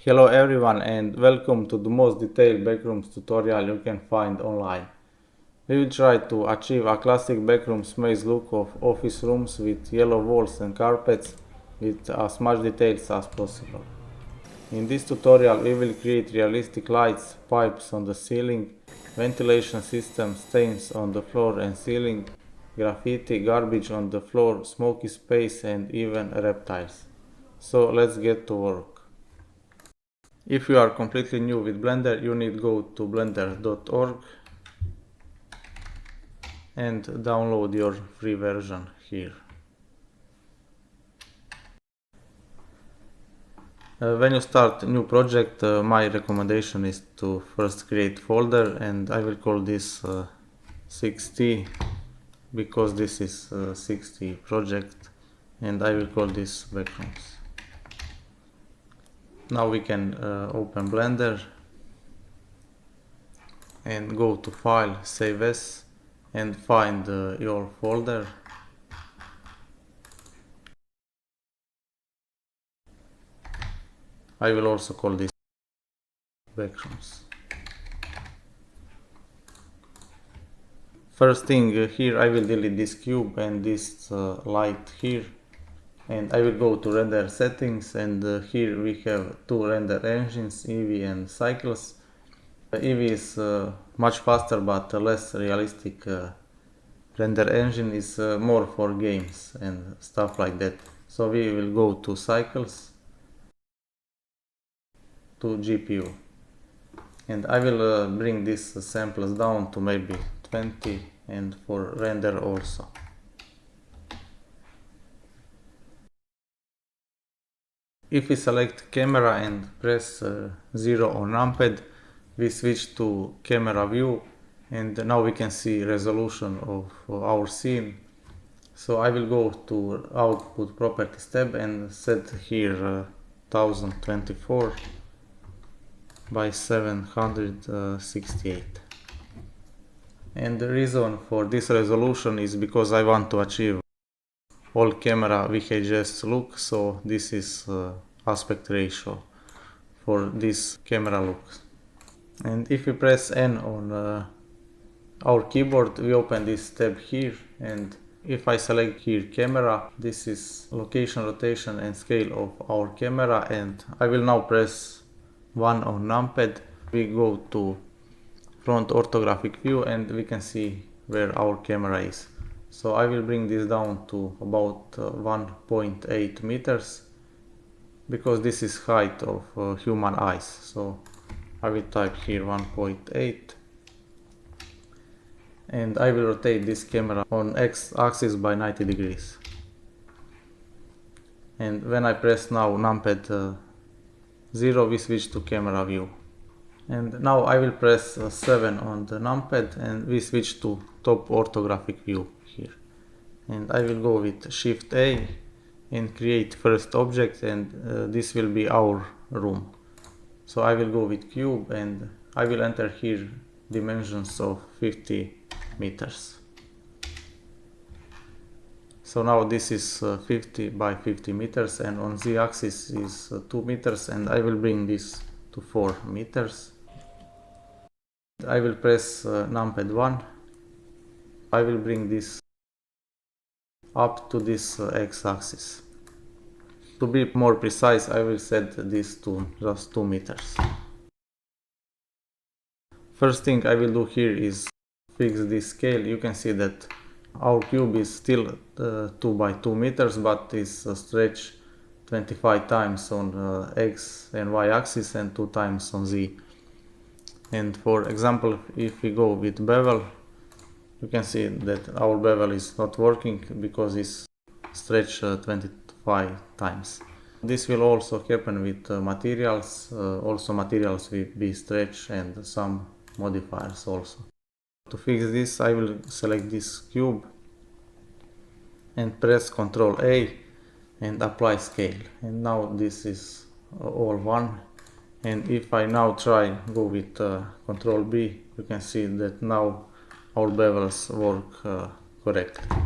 Hello everyone and welcome to the most detailed backrooms tutorial you can find online. We will try to achieve a classic backrooms maze look of office rooms with yellow walls and carpets with as much details as possible. In this tutorial we will create realistic lights, pipes on the ceiling, ventilation system, stains on the floor and ceiling, graffiti, garbage on the floor, smoky space and even reptiles. So let's get to work. If you are completely new with Blender, you need to go to blender.org and download your free version here. When you start a new project, my recommendation is to first create folder, and I will call this 6T because this is 6T project, and I will call this backrooms. Now we can open Blender and go to File, Save As, and find your folder. I will also call this backrooms. First thing here, I will delete this cube and this light here, and I will go to render settings, and here we have two render engines, Eevee and Cycles. Eevee is much faster but less realistic render engine, is more for games and stuff like that. So we will go to Cycles, to GPU, and I will bring these samples down to maybe 20, and for render also. If we select camera and press 0 on numpad, we switch to camera view, and now we can see resolution of our scene. So I will go to output properties tab and set here 1024 by 768. And the reason for this resolution is because I want to achieve all camera VHS look, so this is aspect ratio for this camera look. And if we press N on our keyboard, we open this tab here, and if I select here camera, this is location, rotation and scale of our camera, and I will now press 1 on numpad. We go to front orthographic view and we can see where our camera is. So I will bring this down to about 1.8 meters because this is height of human eyes. So I will type here 1.8, and I will rotate this camera on x-axis by 90 degrees. And when I press now numpad 0, we switch to camera view. And now I will press 7 on the numpad and we switch to top orthographic view here. And I will go with Shift A and create first object, and this will be our room. So I will go with cube and I will enter here dimensions of 50 meters. So now this is 50 by 50 meters, and on z-axis is 2 meters, and I will bring this to 4 meters. I will press numpad 1. I will bring this up to this x-axis. To be more precise, I will set this to just 2 meters. First thing I will do here is fix this scale. You can see that our cube is still 2 by 2 meters, but is stretched 25 times on x and y axis and 2 times on z. And for example, if we go with bevel, you can see that our bevel is not working because it's stretched 25 times. This will also happen with materials. Also materials will be stretched, and some modifiers also. To fix this, I will select this cube and press Ctrl A and apply scale. And now this is all one. And if I now try go with Ctrl B, you can see that now our bevels work correctly.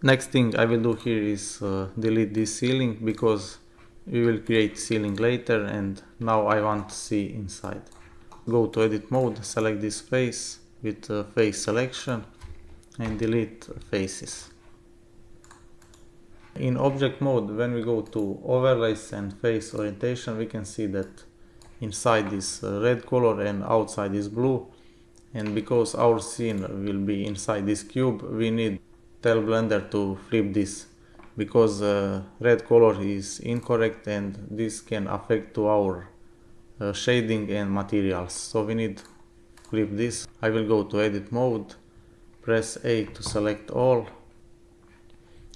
Next thing I will do here is delete this ceiling because we will create ceiling later, and now I want to see inside. Go to edit mode, select this face with face selection and delete faces. In object mode, when we go to overlays and face orientation, we can see that inside is red color and outside is blue. And because our scene will be inside this cube, we need tell Blender to flip this, because red color is incorrect and this can affect to our shading and materials. So we need to flip this. I will go to edit mode, press A to select all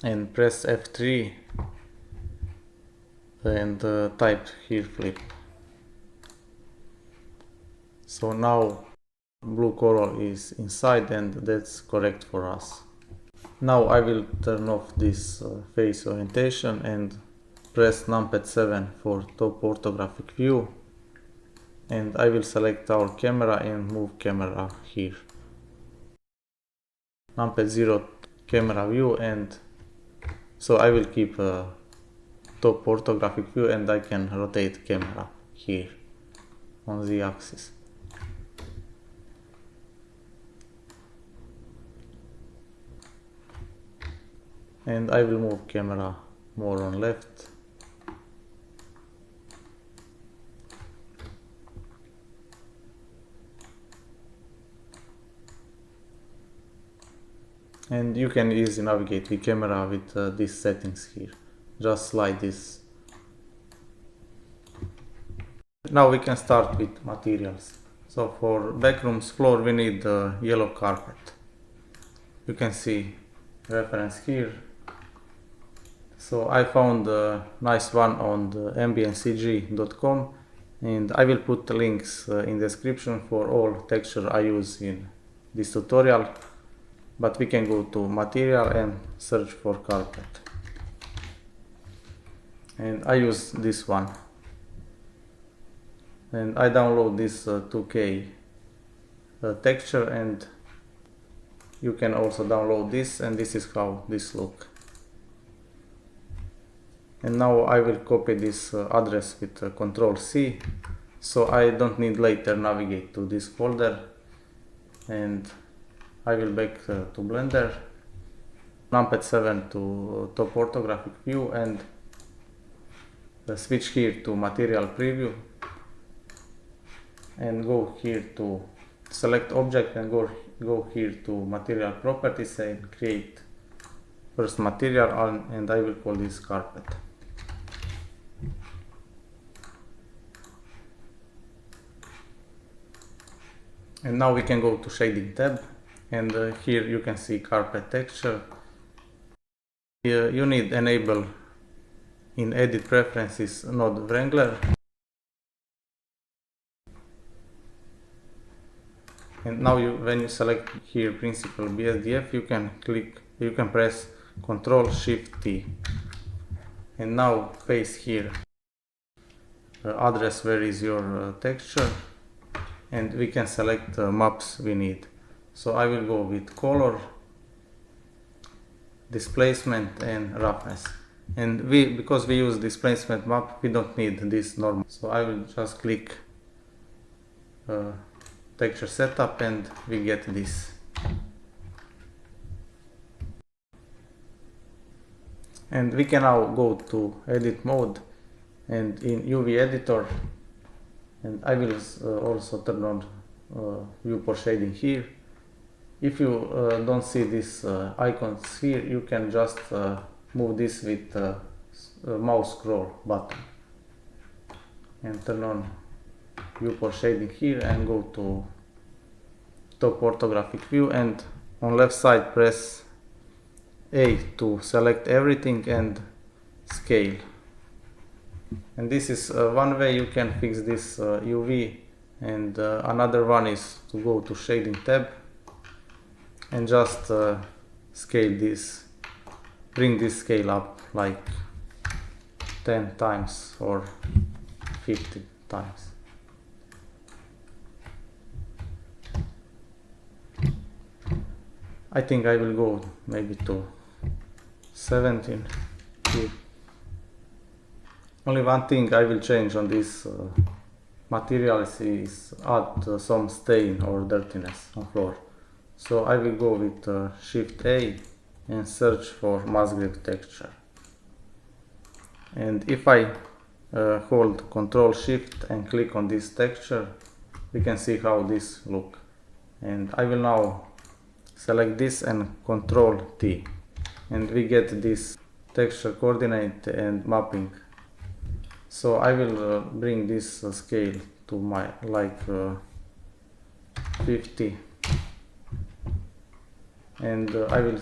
and press F3 and type here flip. So now blue color is inside and that's correct for us. Now I will turn off this face orientation and press numpad 7 for top orthographic view, and I will select our camera and move camera here. Numpad 0 camera view, and so I will keep top orthographic view and I can rotate camera here on the axis. And I will move camera more on left. And you can easily navigate the camera with these settings here. Just slide this. Now we can start with materials. So for backrooms floor we need yellow carpet. You can see reference here. So I found a nice one on the ambientcg.com, and I will put the links in description for all texture I use in this tutorial. But we can go to material and search for carpet. And I use this one. And I download this 2K texture, and you can also download this, and this is how this looks. And now I will copy this address with Ctrl C, so I don't need later navigate to this folder. And I will back to Blender, numpad 7 to top orthographic view, and switch here to material preview, and go here to select object and go here to material properties and create first material, and I will call this carpet. And now we can go to shading tab, and here you can see carpet texture. You need enable in edit preferences node wrangler. And now when you select here principal BSDF, you can press Ctrl Shift T. And now paste here address where is your texture, and we can select maps we need. So I will go with color, displacement and roughness. And because we use displacement map, we don't need this normal. So I will just click texture setup and we get this. And we can now go to edit mode and in UV editor, and I will also turn on viewport shading here. If you don't see these icons here, you can just move this with mouse scroll button and turn on viewport shading here and go to top orthographic view, and on left side press A to select everything and scale. And this is one way you can fix this UV, and another one is to go to shading tab and just scale this, bring this scale up like 10 times or 50 times. I think I will go maybe to 17 here. Only one thing I will change on this materials is add some stain or dirtiness on floor. So I will go with Shift A and search for mass grade texture. And if I hold Ctrl Shift and click on this texture, we can see how this look. And I will now select this and Ctrl T, and we get this texture coordinate and mapping. So I will bring this scale to my 50, and I will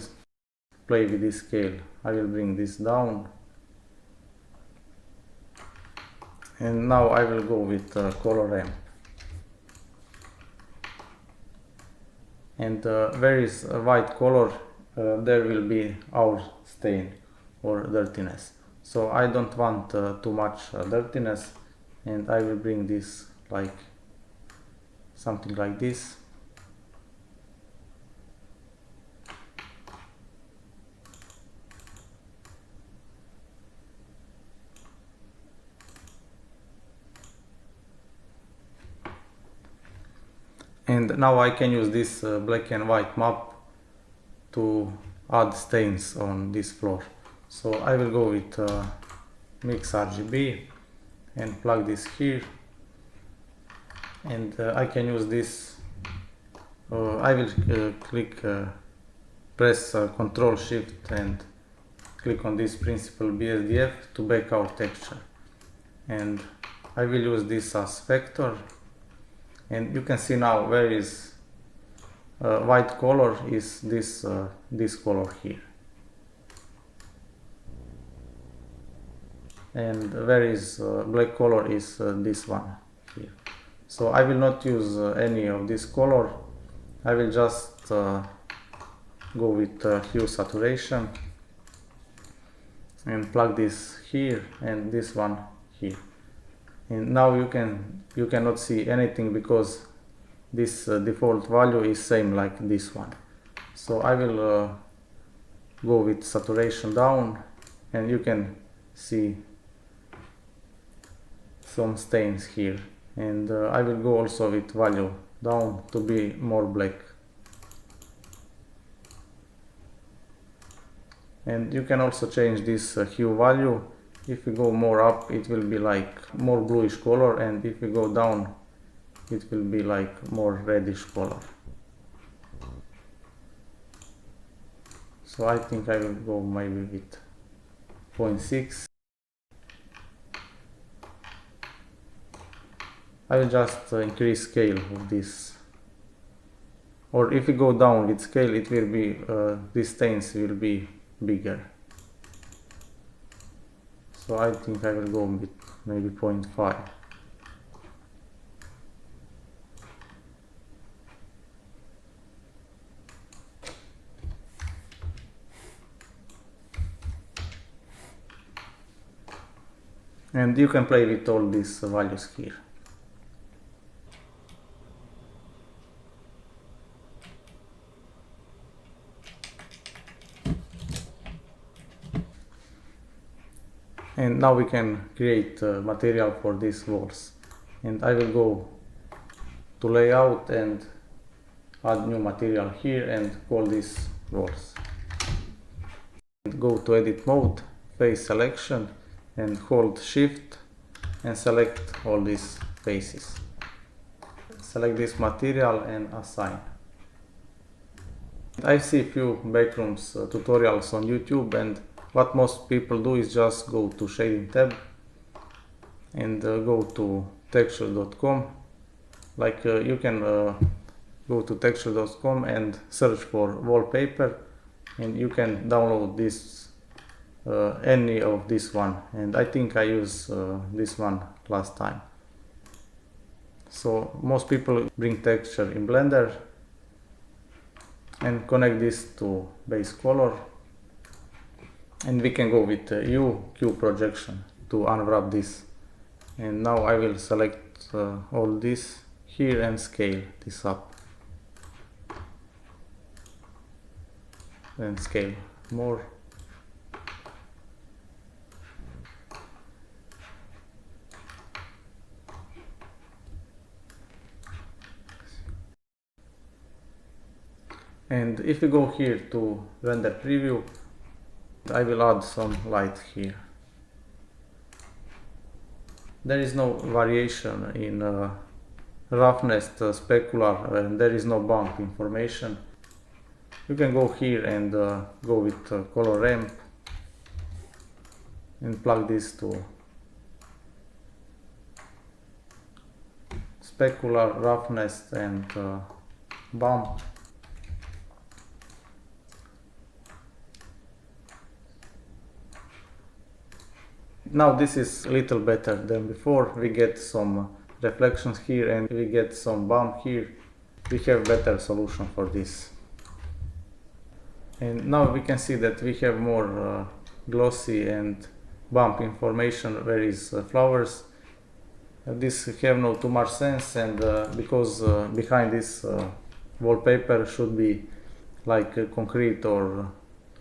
play with this scale. I will bring this down, and now I will go with color ramp. And where is a white color, there will be our stain or dirtiness. So I don't want too much dirtiness, and I will bring this like something like this. And now I can use this black and white map to add stains on this floor. So I will go with Mix RGB and plug this here, and I can use this. I will press Ctrl Shift and click on this Principled BSDF to bake our texture, and I will use this as vector. And you can see now where is white color is this color here, and where is black color is this one here. So I will not use any of this color. I will just go with hue saturation and plug this here and this one here. And now you cannot see anything because this default value is same like this one. So I will go with saturation down, and you can see some stains here. And I will go also with value down to be more black. And you can also change this hue value. If you go more up, it will be like more bluish color, and if you go down, it will be like more reddish color. So I think I will go maybe with 0.6. I will just increase scale of this. Or if you go down with scale, it will be these stains will be bigger. So I think I will go with maybe 0.5. And you can play with all these values here. And now we can create material for these walls. And I will go to layout and add new material here and call this walls. And go to edit mode, face selection, and hold shift and select all these faces. Select this material and assign. I see few backrooms tutorials on YouTube, and what most people do is just go to shading tab and go to texture.com. Like you can go to texture.com and search for wallpaper, and you can download this any of this one, and I think I use this one last time. So most people bring texture in Blender and connect this to base color, and we can go with U Q projection to unwrap this. And now I will select all this here and scale this up and scale more. And if we go here to render preview, I will add some light here. There is no variation in roughness, specular, and there is no bump information. You can go here and go with color ramp and plug this to specular, roughness, and bump. Now this is a little better than before. We get some reflections here and we get some bump here. We have better solution for this. And now we can see that we have more glossy and bump information where is flowers. This have no too much sense, and because behind this wallpaper should be like a concrete or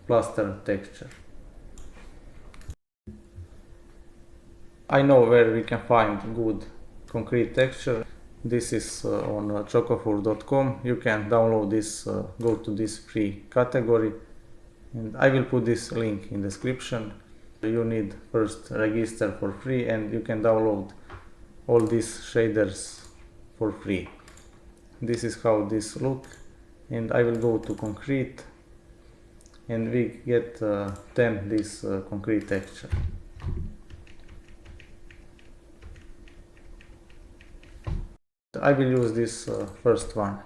plaster texture. I know where we can find good concrete texture. This is on chocofur.com. You can download this, go to this free category, and I will put this link in description. You need first register for free, and you can download all these shaders for free. This is how this look, and I will go to concrete, and we get 10 this concrete texture. I will use this first one.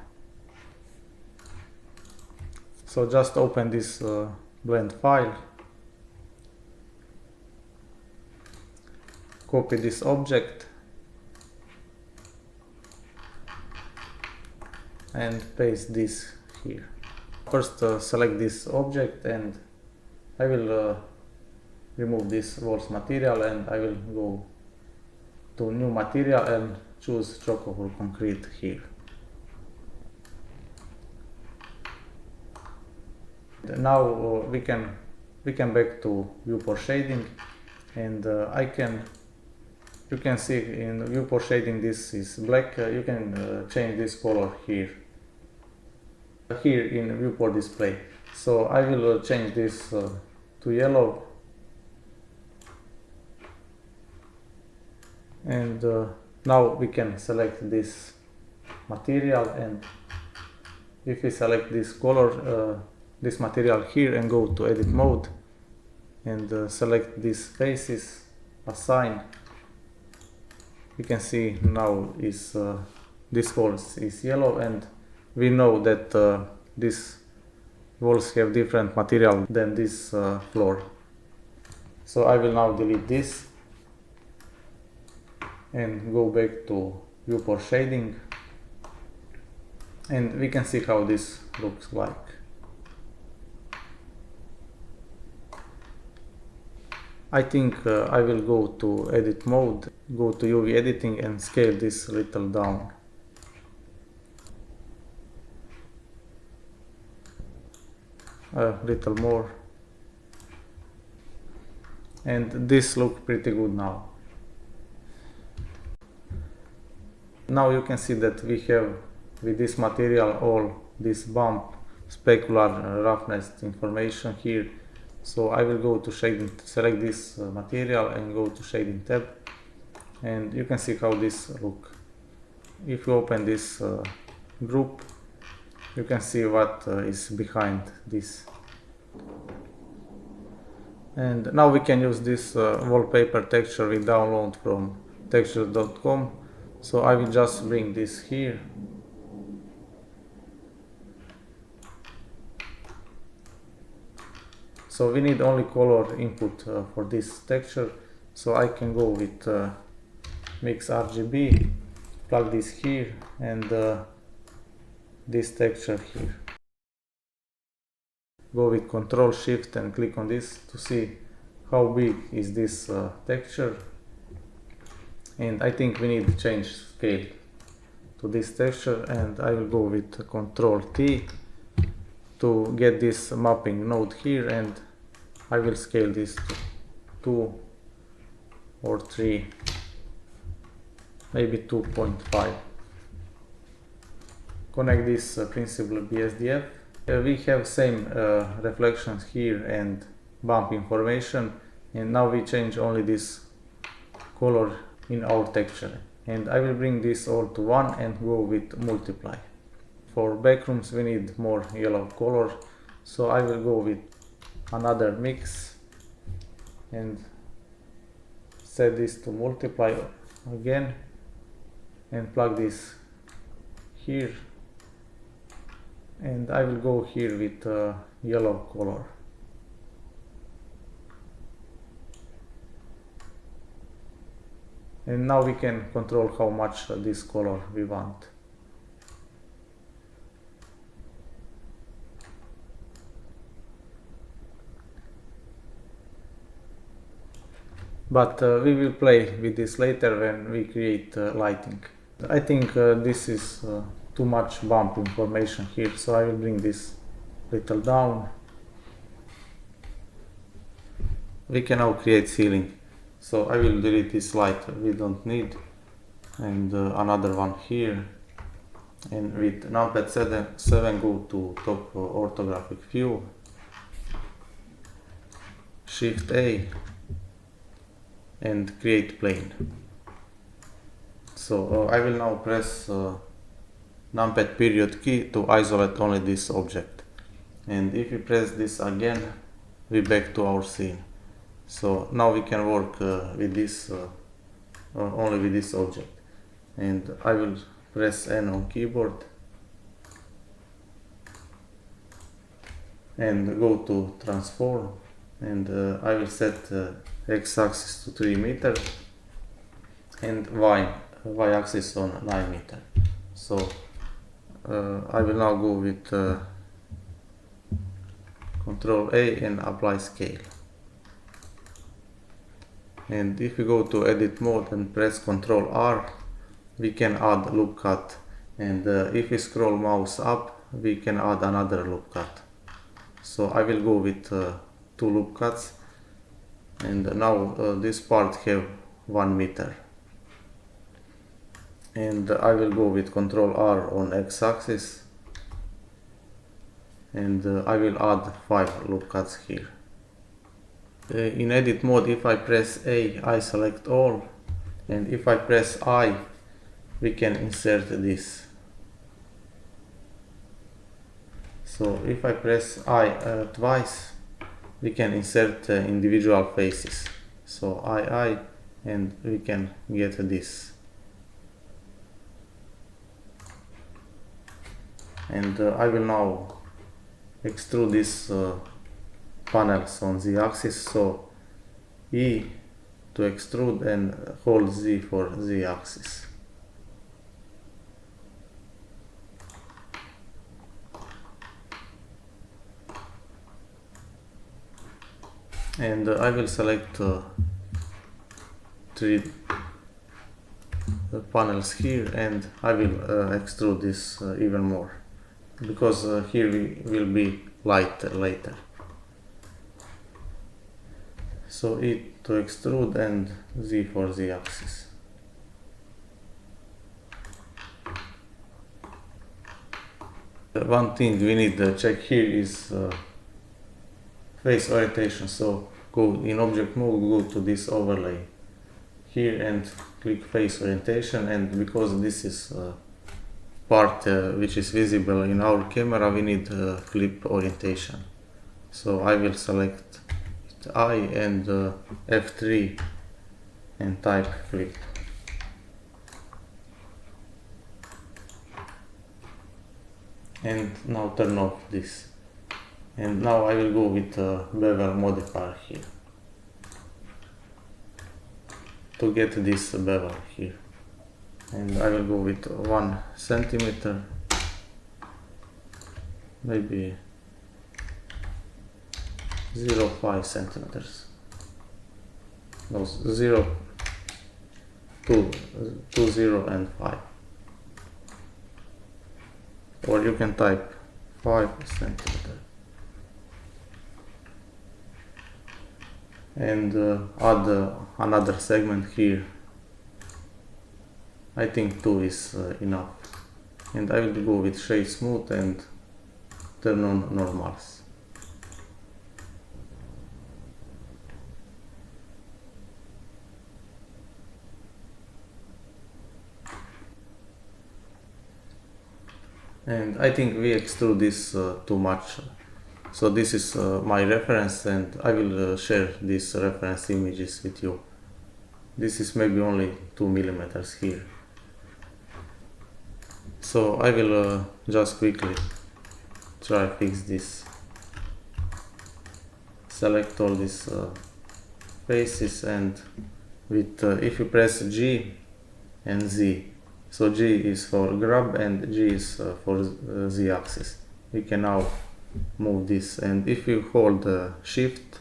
So just open this blend file, copy this object and paste this here. First select this object, and I will remove this walls material, and I will go to new material and choose Chocofur concrete here. Now we can back to viewport shading, and you can see in viewport shading this is black. You can change this color here in viewport display. So I will change this to yellow, and now we can select this material, and if we select this color, this material here, and go to edit mode and select these faces, assign, we can see now is this walls is yellow, and we know that these walls have different material than this floor. So I will now delete this and go back to viewport shading, and we can see how this looks like. I think I will go to edit mode, go to UV editing, and scale this a little down. A little more, and this looks pretty good now. Now you can see that we have with this material all this bump, specular, roughness information here. So I will go to shading, select this material and go to shading tab, and you can see how this look. If you open this group, you can see what is behind this. And now we can use this wallpaper texture we download from texture.com. So I will just bring this here. So we need only color input for this texture. So I can go with mix RGB, plug this here, and this texture here. Go with Control Shift and click on this to see how big is this texture. And I think we need to change scale to this texture, and I will go with Control T to get this mapping node here, and I will scale this to 2 or 3, maybe 2.5. Connect this principal BSDF We have same reflections here and bump information, and now we change only this color in our texture. And I will bring this all to 1 and go with multiply. For backrooms we need more yellow color, so I will go with another mix and set this to multiply again and plug this here, and I will go here with yellow color. And now we can control how much this color we want. But we will play with this later when we create lighting. I think this is too much bump information here, so I will bring this little down. We can now create ceiling. So I will delete this light we don't need, and another one here, and with numpad 7 go to top orthographic view, Shift A and create plane. So I will now press numpad period key to isolate only this object, and if we press this again we back to our scene. So now we can work with this only with this object, and I will press N on keyboard and go to transform, and I will set x-axis to 3 meters and y-axis on 9 meters. So I will now go with Ctrl A and apply scale. And if we go to edit mode and press Ctrl R, we can add loop cut, and if we scroll mouse up we can add another loop cut. So I will go with 2 loop cuts, and now this part have 1 meter, and I will go with Ctrl R on x-axis, and I will add 5 loop cuts here. In edit mode, if I press A, I select all, and if I press I, we can insert this. So if I press I twice, we can insert individual faces. So I, and we can get this. And I will now extrude this panels on Z axis, so E to extrude and hold Z for Z axis. And I will select 3 panels here, and I will extrude this even more, because here we will be light later. So E to extrude and Z for Z axis. One thing we need to check here is face orientation. So go in object mode, go to this overlay here and click face orientation, and because this is part which is visible in our camera, we need flip orientation. So I will select I and F3 and type flip. And now turn off this. And now I will go with bevel modifier here to get this bevel here. And I will go with 1 centimeter, maybe 0.5 centimeters. No, 0, 2, 0 and 5. Or you can type 5 centimeters. And add another segment here. I think 2 is enough. And I will go with shade smooth and turn on normals. And I think we extrude this too much. So this is my reference, and I will share these reference images with you. This is maybe only 2 millimeters here. So I will just quickly try fix this. Select all these faces, and with if you press G and Z, so G is for grab and G is for Z axis. We can now move this, and if you hold Shift,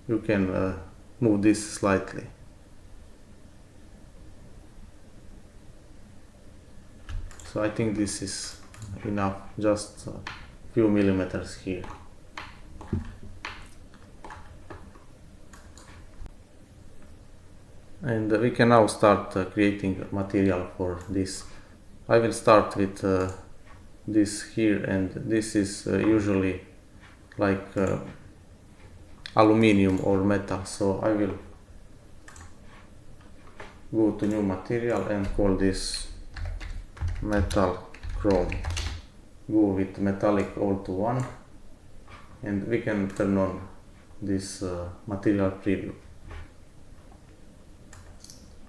you can move this slightly. So I think this is enough, just a few millimeters here. And we can now start creating material for this. I will start with this here, and this is usually like aluminium or metal, so I will go to new material and call this metal chrome. Go with metallic all to 1, and we can turn on this material preview.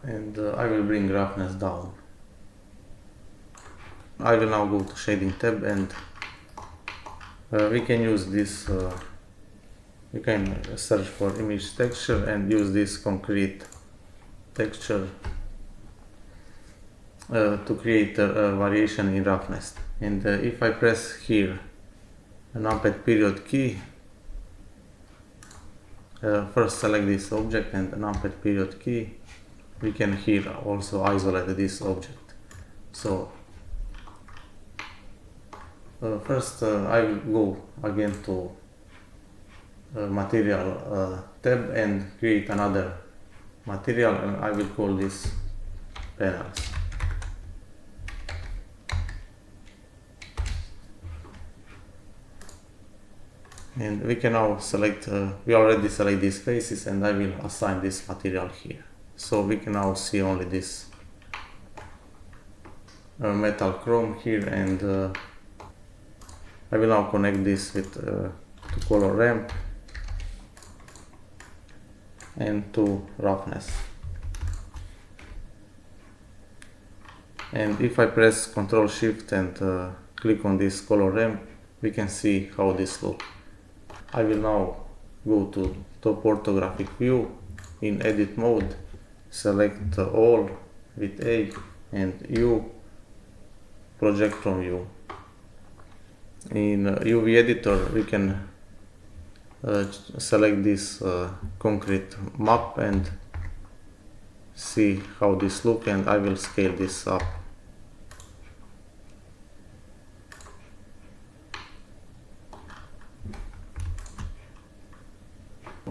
And I will bring roughness down. I will now go to shading tab, and we can use this, we can search for image texture and use this concrete texture to create a variation in roughness. And if I press here a numpad period key, first select this object and a numpad period key, we can here also isolate this object. So first I will go again to material tab and create another material, and I will call this panels. And we can now select, we already select these faces, and I will assign this material here. So we can now see only this metal chrome here, and I will now connect this with to color ramp and to roughness. And if I press Ctrl Shift and click on this color ramp, we can see how this looks. I will now go to top orthographic view in edit mode, select all with A and U, project from U. In UV editor we can select this concrete map and see how this looks, and I will scale this up.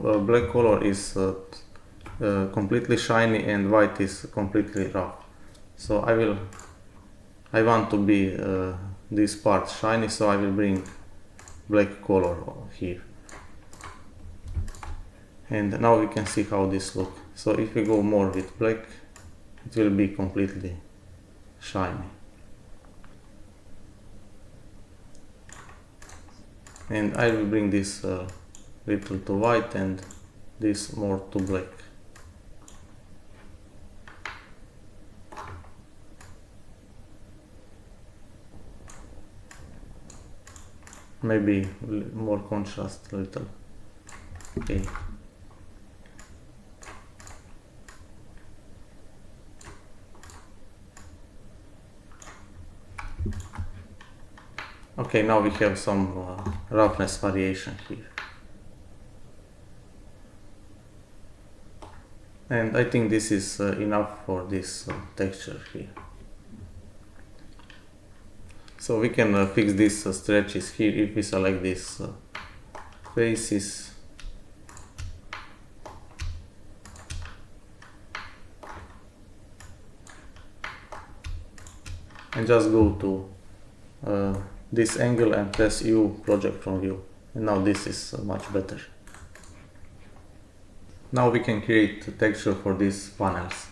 Black color is completely shiny and white is completely rough. So I want to be this part shiny, so I will bring black color here. And now we can see how this looks. So if we go more with black, it will be completely shiny. And I will bring this little to white and this more to black. Maybe more contrast a little. Okay. Okay, now we have some roughness variation here. And I think this is enough for this texture here. So we can fix these stretches here if we select these faces. And just go to this angle and press U, project from view. And now this is much better. Now we can create a texture for these panels.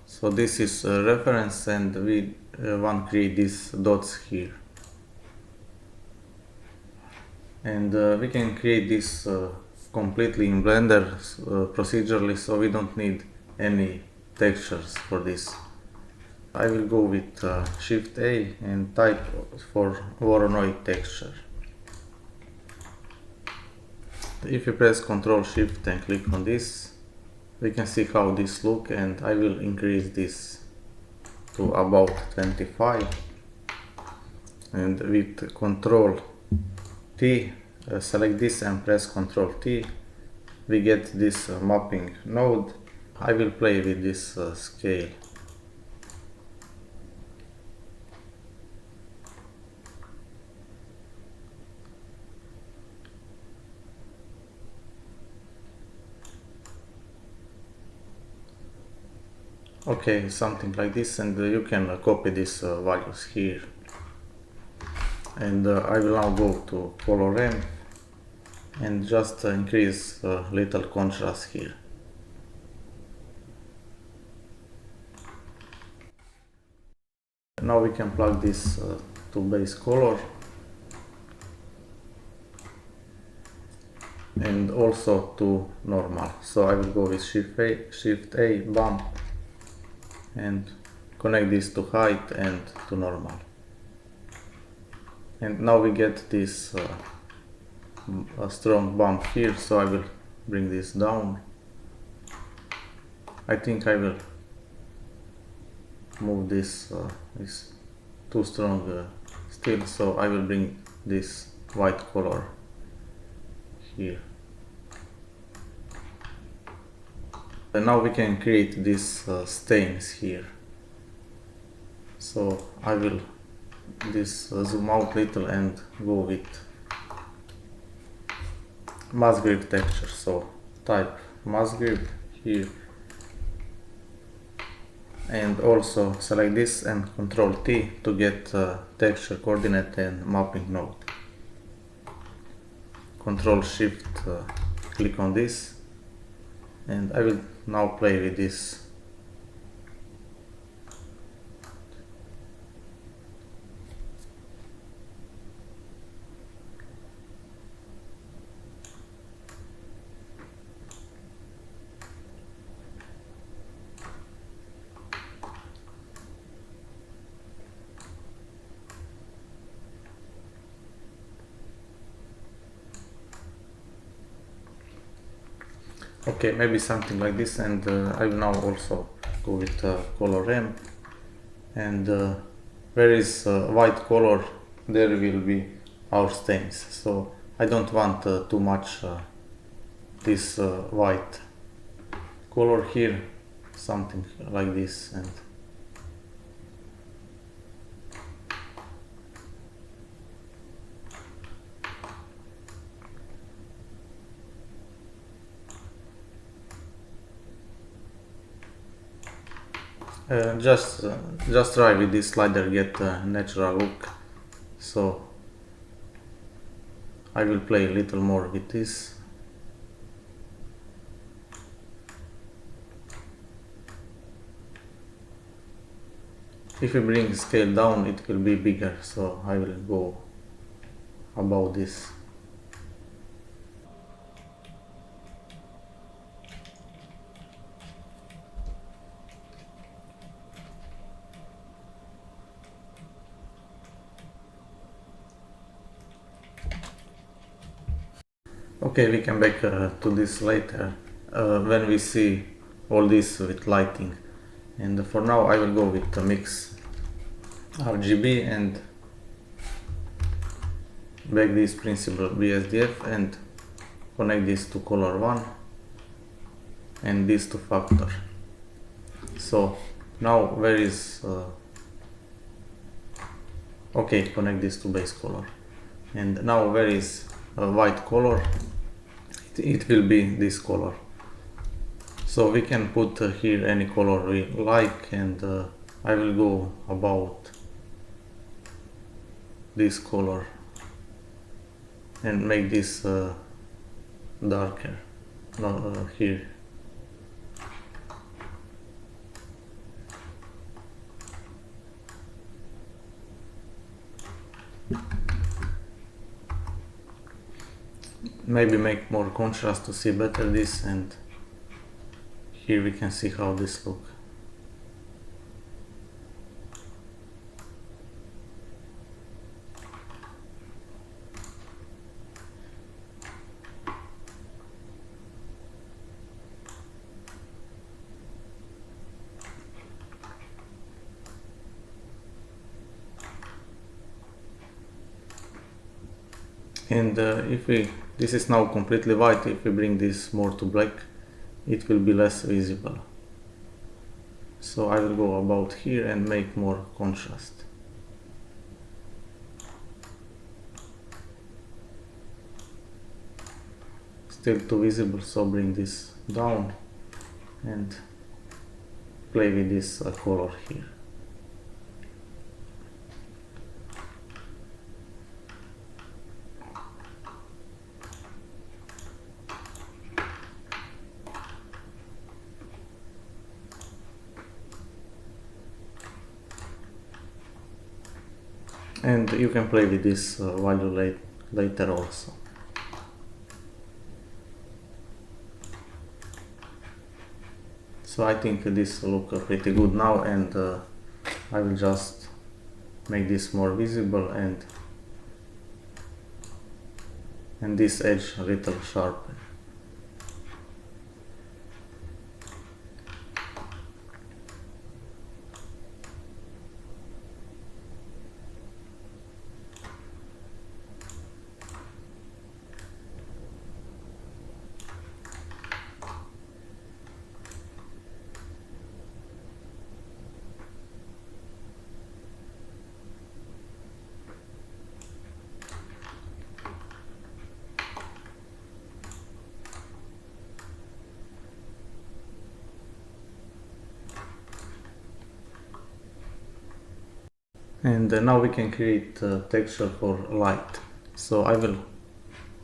So this is a reference and we want to create these dots here. And we can create this completely in Blender procedurally, so we don't need any textures for this. I will go with Shift A and type for Voronoi texture. If you press Ctrl Shift and click on this, we can see how this looks, and I will increase this to about 25, and with Ctrl T, select this and press Ctrl T, we get this mapping node. I will play with this scale. Okay, something like this, and you can copy these values here. And I will now go to color ramp and just increase a little contrast here. Now we can plug this to base color and also to normal. So I will go with Shift A, bump, and connect this to height and to normal. And now we get this a strong bump here, so I will bring this down. I think I will move this, is too strong still, so I will bring this white color here. And now we can create these stains here. So I will zoom out a little and go with mask grip texture. So type mask grip here, and also select this and Ctrl T to get texture coordinate and mapping node. Ctrl Shift click on this, and I will now play with this. Okay, maybe something like this, and I will now also go with color ramp, and where is white color, there will be our stains. So I don't want too much this white color here, something like this. And just try with this slider, get a natural look. So I will play a little more with this. If you bring the scale down, it will be bigger, so I will go about this. Okay, we come back to this later when we see all this with lighting. And for now I will go with the mix RGB and back this principal BSDF and connect this to color 1 and this to factor. So now where is okay, connect this to base color, and now where is white color, it will be this color. So we can put here any color we like, and I will go about this color and make this darker, here. Maybe make more contrast to see better this, and here we can see how this look. And this is now completely white, if we bring this more to black, it will be less visible. So I will go about here and make more contrast. Still too visible, so bring this down and play with this color here. And you can play with this value later also. So I think this look pretty good now, and I will just make this more visible and this edge a little sharper. And now we can create a texture for light. So I will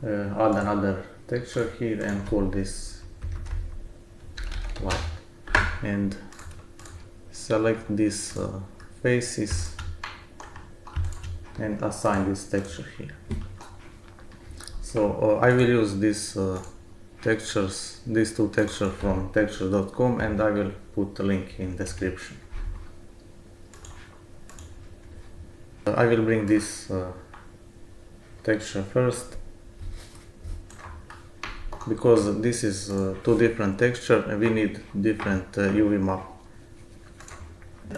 add another texture here and call this light, and select these faces and assign this texture here. So I will use these two textures from texture.com, and I will put a link in description. I will bring this texture first, because this is two different textures and we need different UV map.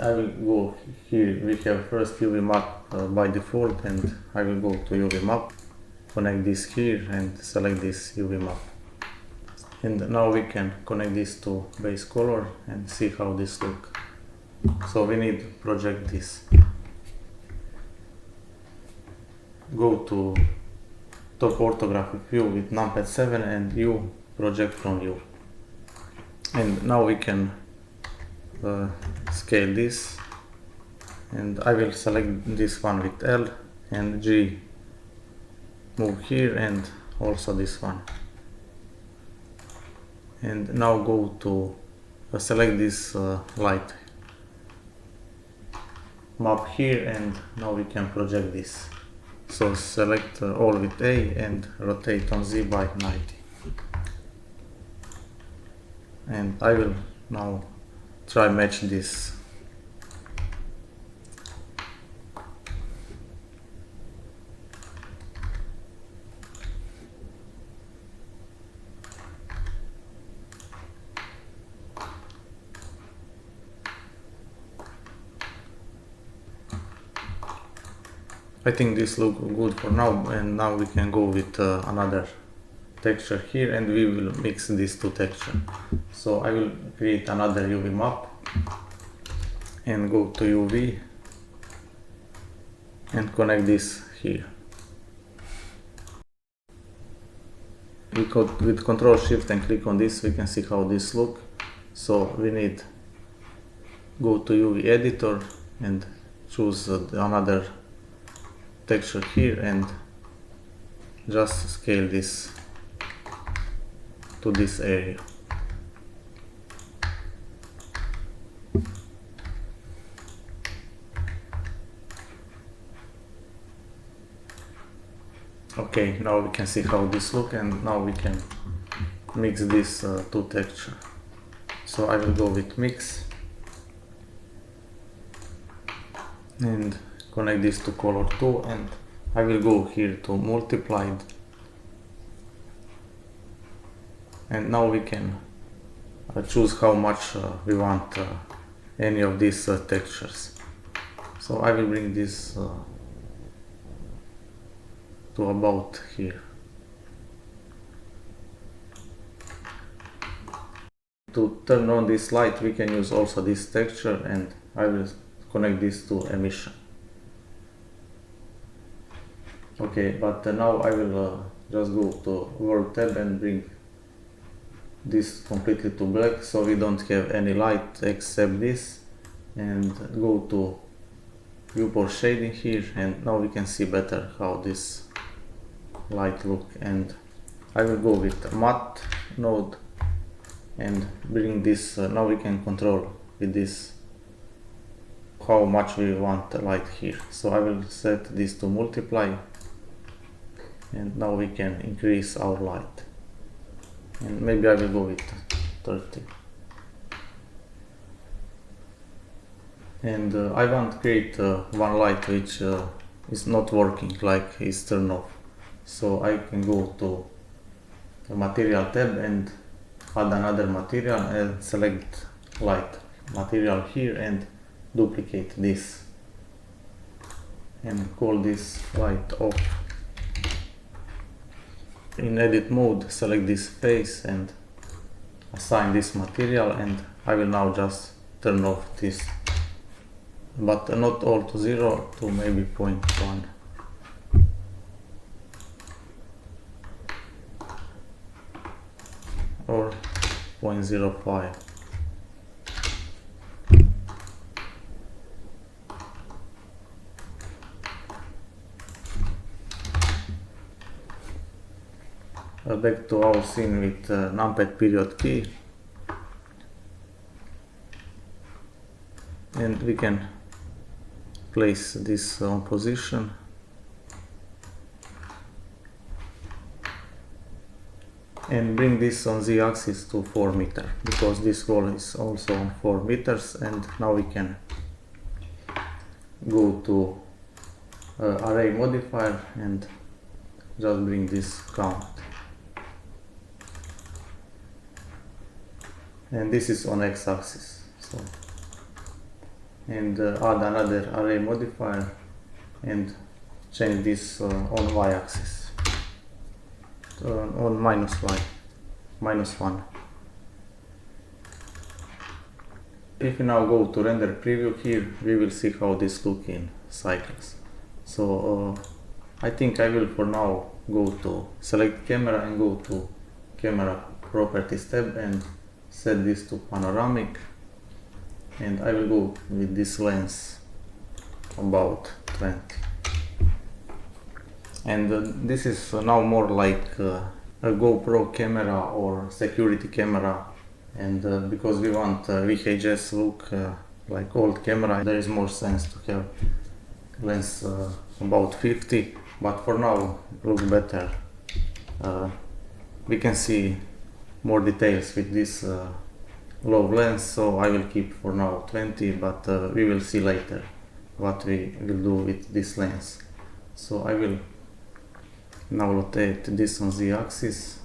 I will go here, we have first UV map by default, and I will go to UV map, connect this here and select this UV map. And now we can connect this to base color and see how this look. So we need to project this. Go to top orthographic view with numpad 7 and U, project from U. And now we can scale this, and I will select this one with L, and G move here, and also this one. And now go to select this light map here, and now we can project this. So select all with A and rotate on Z by 90. And I will now try match this. I think this looks good for now, and now we can go with another texture here, and we will mix these two textures. So I will create another UV map and go to UV and connect this here. With Ctrl Shift and click on this, we can see how this look. So we need go to UV editor and choose another texture here and just scale this to this area. Okay, now we can see how this look, and now we can mix these two texture. So I will go with mix and connect this to color 2, and I will go here to multiplied, and now we can choose how much we want any of these textures. So I will bring this to about here. To turn on this light we can use also this texture, and I will connect this to emission. Okay, but now I will just go to World tab and bring this completely to black, so we don't have any light except this, and go to viewport shading here, and now we can see better how this light look. And I will go with matte node and bring this, now we can control with this how much we want the light here. So I will set this to multiply, and now we can increase our light, and maybe I will go with 30. And I want to create one light which is not working, like is turned off. So I can go to the material tab and add another material and select light material here and duplicate this and call this light off. In edit mode select this face and assign this material, and I will now just turn off this, but not all to 0, to maybe 0.1. or 0.05. Back to our scene with numpad period key, and we can place this on position. And bring this on z-axis to 4 meters, because this wall is also on 4 meters. And now we can go to array modifier and just bring this count, and this is on x-axis. So, and add another array modifier and change this on y-axis. On -1. If we now go to render preview here, we will see how this look in cycles. So I think I will for now go to select camera and go to camera properties tab and set this to panoramic, and I will go with this lens about 20. And this is now more like a GoPro camera or security camera, and because we want VHS look like old camera, there is more sense to have lens about 50, but for now it looks better. We can see more details with this low lens, so I will keep for now 20, but we will see later what we will do with this lens. So I will now rotate this on z-axis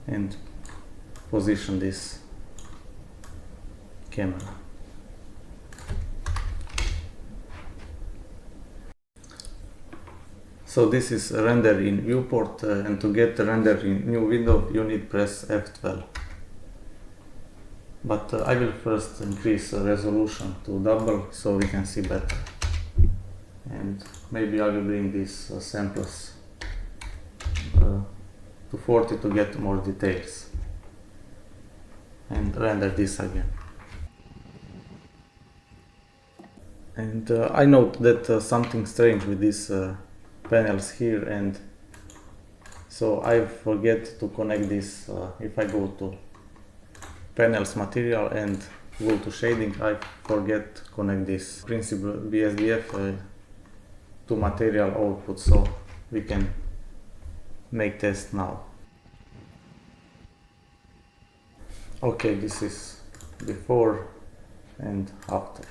and position this camera. So this is render in viewport, and to get render in new window you need press F12. But I will first increase resolution to double so we can see better, and maybe I will bring these samples to 40 to get more details, and render this again. And I note that something strange with this panels here, and so I forget to connect this. If I go to panels material and go to shading, I forget to connect this principal BSDF to material output, so we can make test now. Okay, this is before and after.